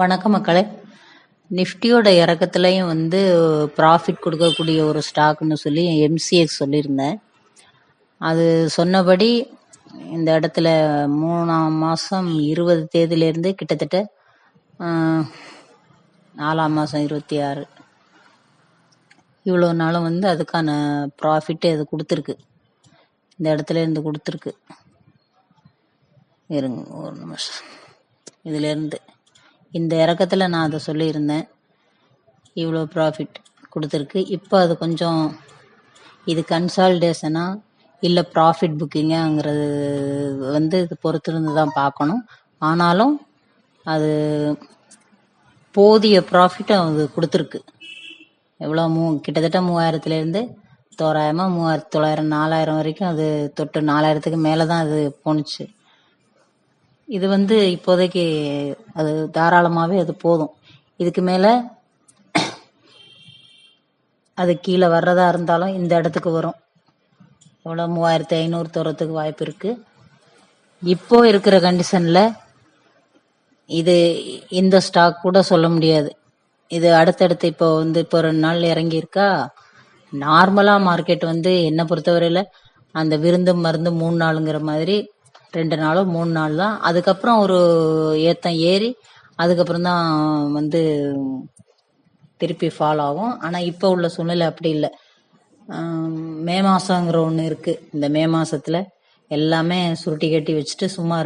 வணக்கம் மக்களே. நிஃப்டியோட இறக்கத்துலையும் ப்ராஃபிட் கொடுக்கக்கூடிய ஒரு ஸ்டாக்னு சொல்லி எம்சிஎக்ஸ் சொல்லியிருந்தேன். அது சொன்னபடி இந்த இடத்துல 3ஆம் மாதம் 20 தேதியிலேருந்து கிட்டத்தட்ட 4ஆம் மாதம் 26 இவ்வளோ நாளும் அதுக்கான ப்ராஃபிட்டு அது கொடுத்துருக்கு. இந்த இடத்துல இருந்து கொடுத்துருக்கு. இருங்க ஒரு நிமிஷம். இதிலேருந்து இந்த இறக்கத்தில் நான் அதை சொல்லியிருந்தேன். இவ்வளோ ப்ராஃபிட் கொடுத்துருக்கு. இப்போ அது கொஞ்சம் இது கன்சால்டேஷனா இல்லை ப்ராஃபிட் புக்கிங்காங்கிறது இது பொறுத்திருந்து தான் பார்க்கணும். ஆனாலும் அது போதிய ப்ராஃபிட்டை அது கொடுத்துருக்கு. எவ்வளோ கிட்டத்தட்ட 3000லேருந்து தோராயமாக 3900 4000 வரைக்கும் அது தொட்டு 4000க்கு மேலே தான் அது போணுச்சு. இது இப்போதைக்கு அது தாராளமாகவே அது போதும். இதுக்கு மேலே அது கீழே வர்றதா இருந்தாலும் இந்த இடத்துக்கு வரும். எவ்வளோ 3500 தோறத்துக்கு வாய்ப்பு இருக்குது. இப்போ இருக்கிற கண்டிஷனில் இது இந்த ஸ்டாக் கூட சொல்ல முடியாது. இது அடுத்தடுத்து இப்போ இப்போ 2 நாள் இறங்கியிருக்கா. நார்மலாக மார்க்கெட் என்னை பொறுத்தவரையில் அந்த விருந்து மருந்து 3 நாளுங்கிற மாதிரி 2 நாளோ 3 நாள் தான். அதுக்கப்புறம் ஒரு ஏத்தம் ஏறி அதுக்கப்புறம் தான் திருப்பி ஃபாலோ ஆகும். ஆனால் இப்போ உள்ள சூழ்நிலை அப்படி இல்லை. மே மாதங்கிற ஒன்று இருக்குது. இந்த மே மாதத்தில் எல்லாமே சுருட்டி கட்டி வச்சுட்டு சும்மா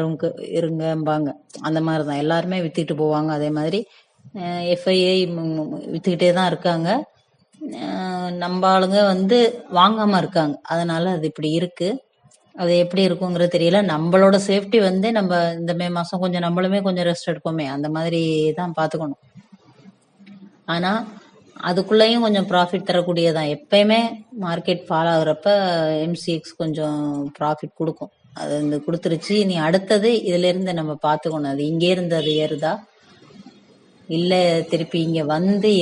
இருங்கம்பாங்க. அந்த மாதிரி தான் எல்லாருமே விற்றுக்கிட்டு போவாங்க. அதே மாதிரி எஃப்ஐஐ விற்றுக்கிட்டே தான் இருக்காங்க. நம்ம ஆளுங்க வாங்காமல் இருக்காங்க. அதனால் அது இப்படி இருக்குது. அது எப்படி இருக்குங்கிறது தெரியல. நம்மளோட சேஃப்டி நம்ம இந்த மே மாதம் கொஞ்சம் நம்மளுமே கொஞ்சம் ரெஸ்ட் எடுப்போமே, அந்த மாதிரி தான் பார்த்துக்கணும். ஆனால் அதுக்குள்ளேயும் கொஞ்சம் ப்ராஃபிட் தரக்கூடியதான். எப்பயுமே மார்க்கெட் ஃபால் ஆகுறப்ப எம்சிஎக்ஸ் கொஞ்சம் ப்ராஃபிட் கொடுக்கும். அது கொடுத்துருச்சு. இனி அடுத்தது இதுலேருந்து நம்ம பார்த்துக்கணும். அது இங்கே இருந்து அது ஏறுதா இல்லை திருப்பி இங்கே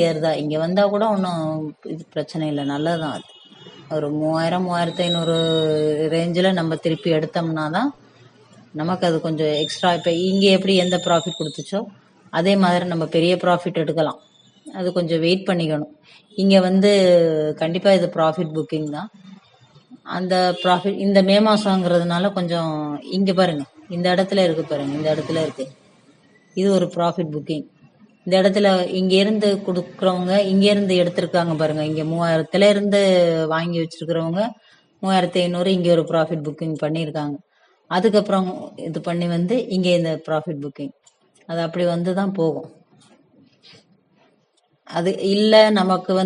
ஏறுதா. இங்கே வந்தால் கூட ஒன்றும் இது பிரச்சனை இல்லை, நல்லதுதான். அது ஒரு 3000 3500 ரேஞ்சில் நம்ம திருப்பி எடுத்தோம்னா தான் நமக்கு அது கொஞ்சம் எக்ஸ்ட்ரா. இப்போ இங்கே எப்படி எந்த ப்ராஃபிட் கொடுத்துச்சோ அதே மாதிரி நம்ம பெரிய ப்ராஃபிட் எடுக்கலாம். அது கொஞ்சம் வெயிட் பண்ணிக்கணும். இங்கே கண்டிப்பாக இது ப்ராஃபிட் புக்கிங் தான். அந்த ப்ராஃபிட் இந்த மே மாதங்கிறதுனால கொஞ்சம் இங்கே பாருங்கள், இந்த இடத்துல இருக்குது பாருங்கள், இந்த இடத்துல இருக்குது. இது ஒரு ப்ராஃபிட் புக்கிங். இந்த இடத்துல இங்கேருந்து கொடுக்குறவங்க இங்கேருந்து எடுத்திருக்காங்க பாருங்க. இங்கே 3000 இருந்து வாங்கி வச்சிருக்கிறவங்க 3500 இங்கே ஒரு ப்ராஃபிட் புக்கிங் பண்ணியிருக்காங்க. அதுக்கப்புறம் இது பண்ணி இங்கே இந்த ப்ராஃபிட் புக்கிங் அது அப்படி தான் போகும். அது இல்லை நமக்கு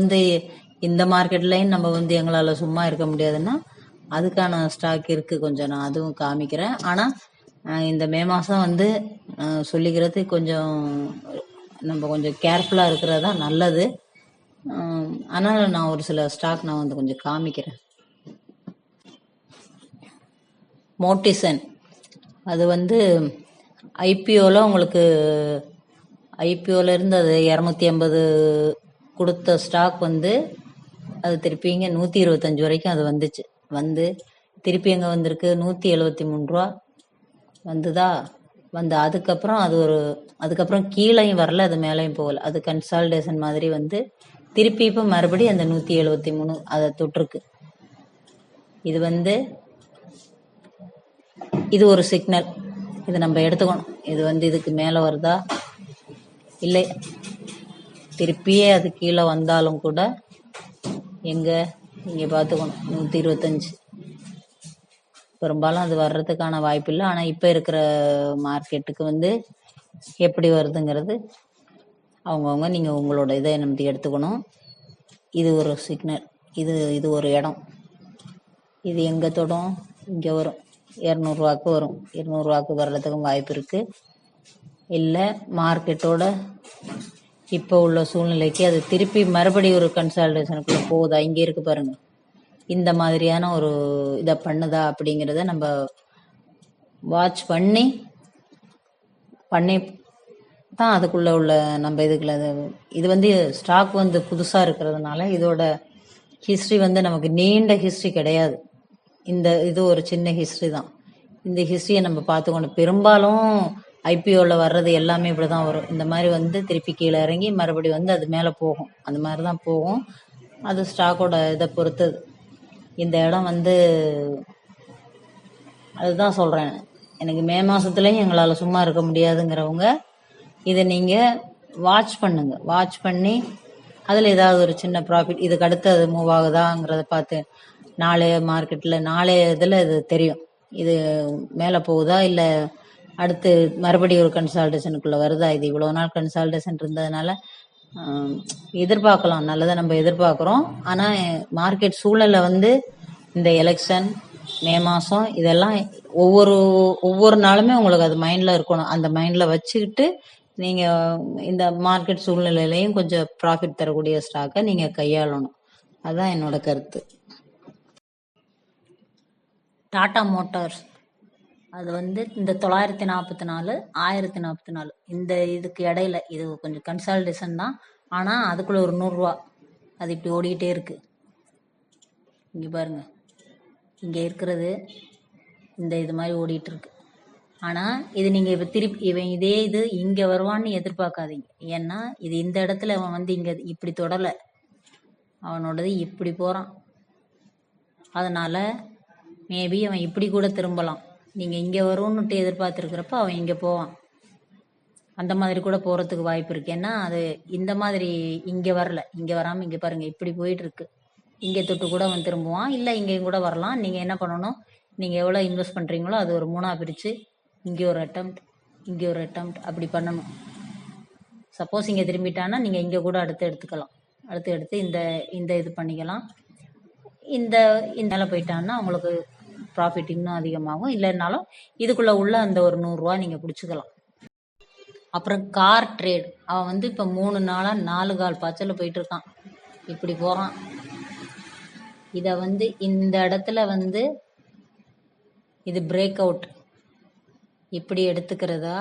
இந்த மார்க்கெட்லையும் நம்ம எங்களால் சும்மா இருக்க முடியாதுன்னா அதுக்கான ஸ்டாக் இருக்குது. கொஞ்சம் நான் அதுவும் காமிக்கிறேன். ஆனால் இந்த மே மாதம் சொல்லிக்கிறது கொஞ்சம் நம்ம கொஞ்சம் கேர்ஃபுல்லாக இருக்கிறது தான் நல்லது. ஆனால் நான் ஒரு சில ஸ்டாக் நான் கொஞ்சம் காமிக்கிறேன். மோட்டிசன் அது ஐபிஓவில் உங்களுக்கு ஐபிஓவில் இருந்து அது 250 கொடுத்த ஸ்டாக் அது திருப்பி இங்கே 125 வரைக்கும் அது வந்துச்சு. திருப்பி எங்கே வந்திருக்கு 173 ரூபா வந்துதா. அதுக்கப்புறம் அதுக்கப்புறம் கீழையும் வரல, அது மேலேயும் போகல. அது கன்சால்டேஷன் மாதிரி திருப்பி இப்போ மறுபடியும் அந்த 173 அதை தொட்டிருக்கு. இது இது ஒரு சிக்னல். இது நம்ம எடுத்துக்கணும். இது இதுக்கு மேலே வருதா இல்லை திருப்பியே அது கீழே வந்தாலும் கூட இங்கே பார்த்துக்கணும். 125 பெரும்பாலும் அது வர்றதுக்கான வாய்ப்பு இல்லை. ஆனால் இப்போ இருக்கிற மார்க்கெட்டுக்கு எப்படி வருதுங்கிறது அவங்கவுங்க நீங்கள் உங்களோட இதை நம்பி எடுத்துக்கணும். இது ஒரு சிக்னல். இது ஒரு இடம். இது எங்கே தொடும், இங்கே வரும். 200 ரூபாய்க்கு வரும். 200 ரூபாய்க்கு வர்றதுக்கும் வாய்ப்பு இருக்குது. இல்லை மார்க்கெட்டோட இப்போ உள்ள சூழ்நிலைக்கு அது திருப்பி மறுபடியும் ஒரு கன்சால்டேஷனுக்குள்ள போகுதா. இங்கே இருக்கு பாருங்க. இந்த மாதிரியான ஒரு இதை பண்ணுதா அப்படிங்கிறத நம்ம வாட்ச் பண்ணி தான் அதுக்குள்ள உள்ள நம்ம இதுக்குள்ள இது ஸ்டாக் புதுசாக இருக்கிறதுனால இதோட ஹிஸ்ட்ரி நமக்கு நீண்ட ஹிஸ்ட்ரி கிடையாது. இது ஒரு சின்ன ஹிஸ்ட்ரி தான். இந்த ஹிஸ்ட்ரியை நம்ம பார்த்துக்கணும். பெரும்பாலும் ஐபிஓவில் வர்றது எல்லாமே இப்படி தான் வரும். இந்த மாதிரி வந்து திருப்பி கீழே இறங்கி மறுபடியும் வந்து அது மேலே போகும். அந்த மாதிரி தான் போகும். அது ஸ்டாக்கோட இதை பொறுத்தது. இந்த இடம் வந்து அதுதான் சொல்கிறேன். எனக்கு மே மாதத்துலேயும் எங்களால் சும்மா இருக்க முடியாதுங்கிறவங்க இதை நீங்கள் வாட்ச் பண்ணுங்க. வாட்ச் பண்ணி அதில் ஏதாவது ஒரு சின்ன ப்ராஃபிட் இதுக்கு அடுத்து அது மூவ் ஆகுதாங்கிறத பார்த்து நாளைய மார்க்கெட்டில் நாளைய இதில் இது தெரியும். இது மேலே போகுதா இல்லை அடுத்து மறுபடியும் ஒரு கன்சால்டேஷனுக்குள்ளே வருதா. இது இவ்வளோ நாள் கன்சால்டேஷன் இருந்ததுனால எதிர்பார்க்கலாம், நல்லதை நம்ம எதிர்பார்க்குறோம். ஆனால் மார்க்கெட் சூழலை வந்து இந்த எலெக்ஷன் மே மாதம் இதெல்லாம் ஒவ்வொரு நாளுமே உங்களுக்கு அது மைண்டில் இருக்கணும். அந்த மைண்டில் வச்சுக்கிட்டு நீங்கள் இந்த மார்க்கெட் சூழ்நிலையிலையும் கொஞ்சம் ப்ராஃபிட் தரக்கூடிய ஸ்டாக்கை நீங்கள் கையாளணும். அதுதான் என்னோட கருத்து. டாடா மோட்டார்ஸ் அது வந்து இந்த 944 1044 இந்த இதுக்கு இடையில இது கொஞ்சம் கன்சால்டேஷன் தான். ஆனால் அதுக்குள்ள ஒரு 100 ரூபா அது இப்படி ஓடிக்கிட்டே இருக்கு. இங்கே பாருங்க, இங்கே இருக்கிறது இந்த இது மாதிரி ஓடிட்டு இருக்கு. ஆனால் இது நீங்கள் இப்போ திருப்பி இவன் இதே இது இங்கே வருவான்னு எதிர்பார்க்காதீங்க. ஏன்னா இது இந்த இடத்துல அவன் வந்து இங்கே இப்படி தொடலை, அவனோடது இப்படி போகிறான். அதனால் மேபி அவன் இப்படி கூட திரும்பலாம். நீங்கள் இங்கே வரும்னுட்டு எதிர்பார்த்துருக்கிறப்ப அவன் இங்கே போவான். அந்த மாதிரி கூட போகிறதுக்கு வாய்ப்பு இருக்குது. ஏன்னா அது இந்த மாதிரி இங்கே வரல, இங்கே வராமல் இங்கே பாருங்கள் இப்படி போயிட்டுருக்கு. இங்கே தொட்டு கூட அவன் திரும்புவான், இல்லை இங்கேயும் கூட வரலாம். நீங்கள் என்ன பண்ணணும், நீங்கள் எவ்வளோ இன்வெஸ்ட் பண்ணுறீங்களோ அது ஒரு 3ஆக பிரித்து இங்கே ஒரு அட்டம்ப்ட் இங்கே ஒரு அட்டம்ப்ட் அப்படி பண்ணணும். சப்போஸ் இங்கே திரும்பிட்டான்னா நீங்கள் இங்கே கூட அடுத்து எடுத்துக்கலாம். அடுத்து எடுத்து இந்த இது பண்ணிக்கலாம். இந்த மேலே போயிட்டான்னா உங்களுக்கு ப்ராஃபிட் இன்னும் அதிகமாகும். இல்லைன்னாலும் இதுக்குள்ளே உள்ள அந்த ஒரு 100 ரூபா நீங்கள் பிடிச்சிக்கலாம். அப்புறம் கார் ட்ரேட் அவன் வந்து இப்போ 3 நாளாக 4 கால் பாய்ச்சல போயிட்டு இருக்கான். இப்படி போகிறான். இதை வந்து இந்த இடத்துல வந்து இது பிரேக் அவுட் இப்படி எடுத்துக்கிறதா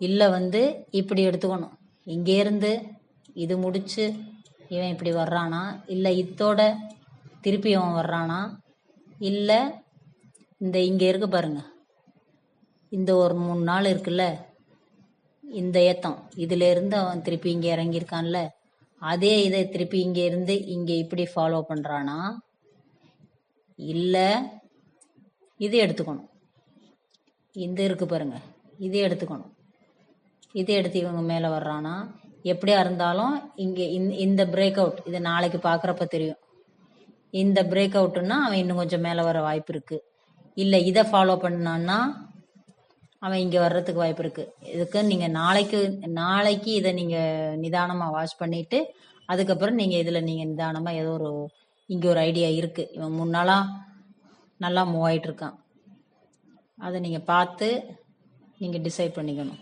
இல்லை வந்து இப்படி எடுத்துக்கணும். இங்கேருந்து இது முடிச்சு இவன் இப்படி வர்றானா, இல்லை இதோட திருப்பி அவன் வர்றானா, இல்லை இந்த இங்கே இருக்கு பாருங்க, இந்த ஒரு 3 நாள் இருக்குல்ல இந்த ஏத்தம், இதிலேருந்து அவன் திருப்பி இங்கே இறங்கியிருக்கான்ல, அதே இதை திருப்பி இங்கே இருந்து இங்கே இப்படி ஃபாலோ பண்ணுறானா, இல்லை இது எடுத்துக்கணும். இந்த இருக்கு பாருங்க, இது எடுத்துக்கணும். இது எடுத்து இவங்க மேலே வர்றானா, எப்படியா இருந்தாலும் இங்கே இந்த பிரேக் அவுட் இது நாளைக்கு பார்க்குறப்ப தெரியும். இந்த பிரேக் அவுட்டுன்னா அவன் இன்னும் கொஞ்சம் மேலே வர வாய்ப்பு இருக்குது. இல்லை இதை ஃபாலோ பண்ணான்னா அவன் இங்கே வர்றதுக்கு வாய்ப்பு இருக்குது. இதுக்கு நீங்கள் நாளைக்கு இதை நீங்கள் நிதானமாக வாட்ச் பண்ணிவிட்டு அதுக்கப்புறம் நீங்கள் இதில் நீங்கள் நிதானமாக ஏதோ ஒரு இங்கே ஒரு ஐடியா இருக்குது, இவன் 3 நாளாக நல்லா மூவ் ஆகிட்டு இருக்கான், அதை நீங்கள் பார்த்து நீங்கள் டிசைட் பண்ணிக்கணும்.